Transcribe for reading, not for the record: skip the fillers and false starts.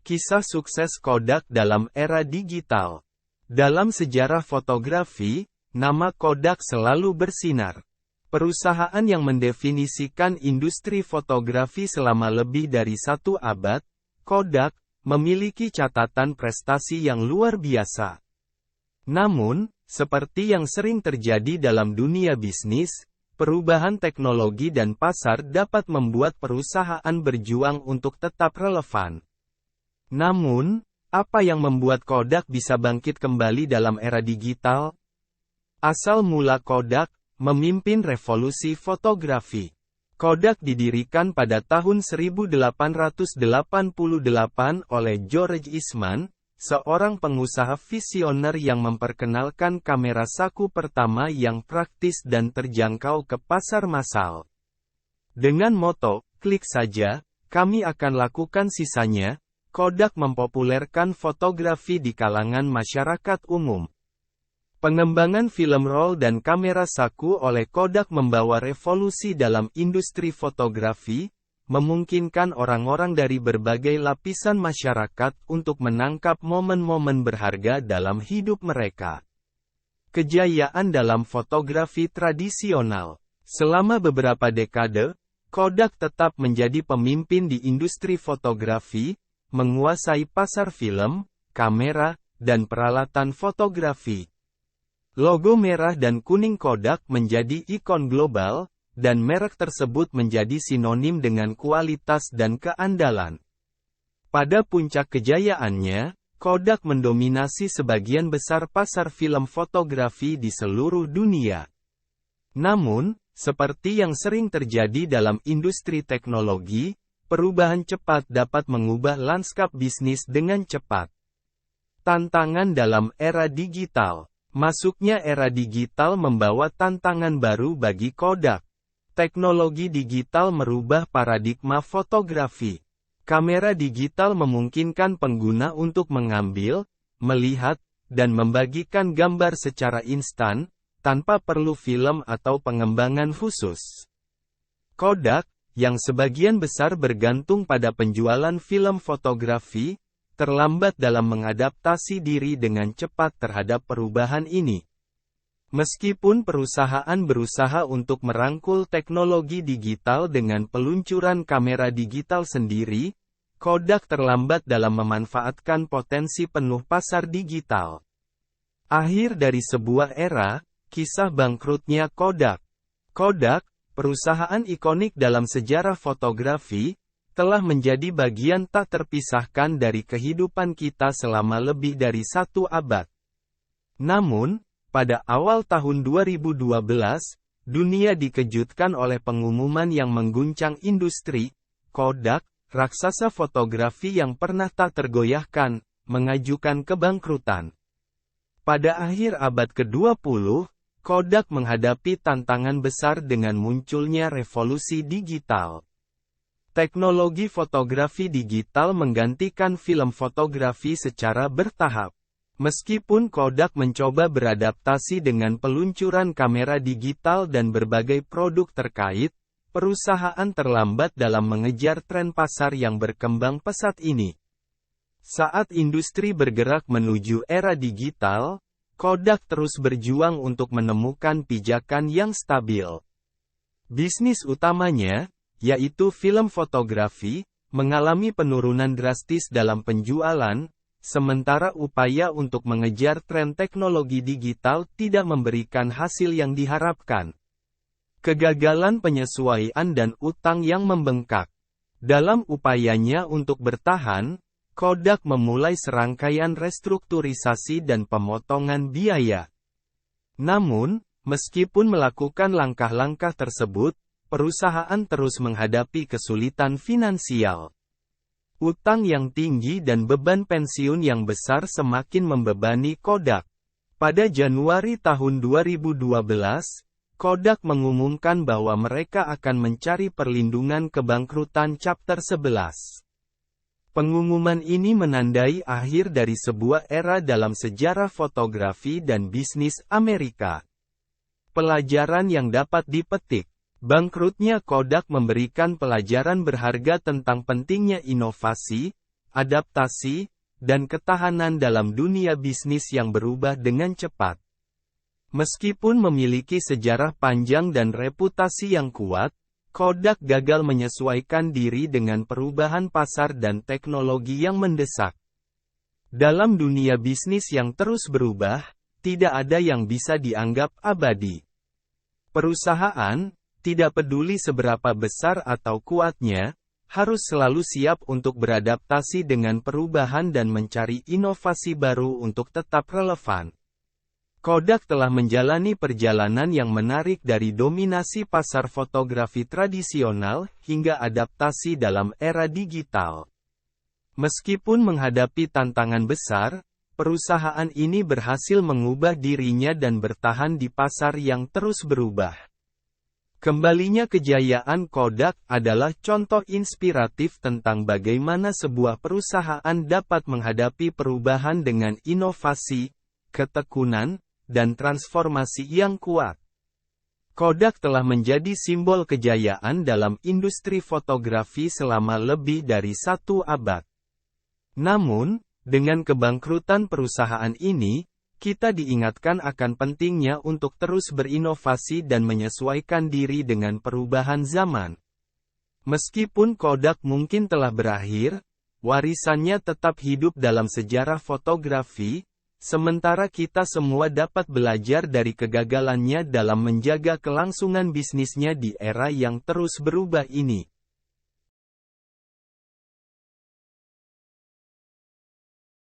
Kisah sukses Kodak dalam era digital. Dalam sejarah fotografi, nama Kodak selalu bersinar. Perusahaan yang mendefinisikan industri fotografi selama lebih dari 1 abad, Kodak, memiliki catatan prestasi yang luar biasa. Namun, seperti yang sering terjadi dalam dunia bisnis, perubahan teknologi dan pasar dapat membuat perusahaan berjuang untuk tetap relevan. Namun, apa yang membuat Kodak bisa bangkit kembali dalam era digital? Asal mula Kodak, memimpin revolusi fotografi. Kodak didirikan pada tahun 1888 oleh George Eastman, seorang pengusaha visioner yang memperkenalkan kamera saku pertama yang praktis dan terjangkau ke pasar massal. Dengan moto, "Klik saja, kami akan lakukan sisanya," Kodak mempopulerkan fotografi di kalangan masyarakat umum. Pengembangan film roll dan kamera saku oleh Kodak membawa revolusi dalam industri fotografi, memungkinkan orang-orang dari berbagai lapisan masyarakat untuk menangkap momen-momen berharga dalam hidup mereka. Kejayaan dalam fotografi tradisional. Selama beberapa dekade, Kodak tetap menjadi pemimpin di industri fotografi, menguasai pasar film, kamera, dan peralatan fotografi. Logo merah dan kuning Kodak menjadi ikon global, dan merek tersebut menjadi sinonim dengan kualitas dan keandalan. Pada puncak kejayaannya, Kodak mendominasi sebagian besar pasar film fotografi di seluruh dunia. Namun, seperti yang sering terjadi dalam industri teknologi, perubahan cepat dapat mengubah lanskap bisnis dengan cepat. Tantangan dalam era digital. Masuknya era digital membawa tantangan baru bagi Kodak. Teknologi digital merubah paradigma fotografi. Kamera digital memungkinkan pengguna untuk mengambil, melihat, dan membagikan gambar secara instan, tanpa perlu film atau pengembangan khusus. Kodak, yang sebagian besar bergantung pada penjualan film fotografi, terlambat dalam mengadaptasi diri dengan cepat terhadap perubahan ini. Meskipun perusahaan berusaha untuk merangkul teknologi digital dengan peluncuran kamera digital sendiri, Kodak terlambat dalam memanfaatkan potensi penuh pasar digital. Akhir dari sebuah era, kisah bangkrutnya Kodak. Kodak, perusahaan ikonik dalam sejarah fotografi, telah menjadi bagian tak terpisahkan dari kehidupan kita selama lebih dari 1 abad. Namun, pada awal tahun 2012, dunia dikejutkan oleh pengumuman yang mengguncang industri. Kodak, raksasa fotografi yang pernah tak tergoyahkan, mengajukan kebangkrutan. Pada akhir abad ke-20, Kodak menghadapi tantangan besar dengan munculnya revolusi digital. Teknologi fotografi digital menggantikan film fotografi secara bertahap. Meskipun Kodak mencoba beradaptasi dengan peluncuran kamera digital dan berbagai produk terkait, perusahaan terlambat dalam mengejar tren pasar yang berkembang pesat ini. Saat industri bergerak menuju era digital, Kodak terus berjuang untuk menemukan pijakan yang stabil. Bisnis utamanya, yaitu film fotografi, mengalami penurunan drastis dalam penjualan, sementara upaya untuk mengejar tren teknologi digital tidak memberikan hasil yang diharapkan. Kegagalan penyesuaian dan utang yang membengkak. Dalam upayanya untuk bertahan, Kodak memulai serangkaian restrukturisasi dan pemotongan biaya. Namun, meskipun melakukan langkah-langkah tersebut, perusahaan terus menghadapi kesulitan finansial. Utang yang tinggi dan beban pensiun yang besar semakin membebani Kodak. Pada Januari tahun 2012, Kodak mengumumkan bahwa mereka akan mencari perlindungan kebangkrutan Chapter 11. Pengumuman ini menandai akhir dari sebuah era dalam sejarah fotografi dan bisnis Amerika. Pelajaran yang dapat dipetik. Bangkrutnya Kodak memberikan pelajaran berharga tentang pentingnya inovasi, adaptasi, dan ketahanan dalam dunia bisnis yang berubah dengan cepat. Meskipun memiliki sejarah panjang dan reputasi yang kuat, Kodak gagal menyesuaikan diri dengan perubahan pasar dan teknologi yang mendesak. Dalam dunia bisnis yang terus berubah, tidak ada yang bisa dianggap abadi. Perusahaan, tidak peduli seberapa besar atau kuatnya, harus selalu siap untuk beradaptasi dengan perubahan dan mencari inovasi baru untuk tetap relevan. Kodak telah menjalani perjalanan yang menarik dari dominasi pasar fotografi tradisional hingga adaptasi dalam era digital. Meskipun menghadapi tantangan besar, perusahaan ini berhasil mengubah dirinya dan bertahan di pasar yang terus berubah. Kembalinya kejayaan Kodak adalah contoh inspiratif tentang bagaimana sebuah perusahaan dapat menghadapi perubahan dengan inovasi, ketekunan, dan transformasi yang kuat. Kodak telah menjadi simbol kejayaan dalam industri fotografi selama lebih dari 1 abad. Namun, dengan kebangkrutan perusahaan ini, kita diingatkan akan pentingnya untuk terus berinovasi dan menyesuaikan diri dengan perubahan zaman. Meskipun Kodak mungkin telah berakhir, warisannya tetap hidup dalam sejarah fotografi, sementara kita semua dapat belajar dari kegagalannya dalam menjaga kelangsungan bisnisnya di era yang terus berubah ini.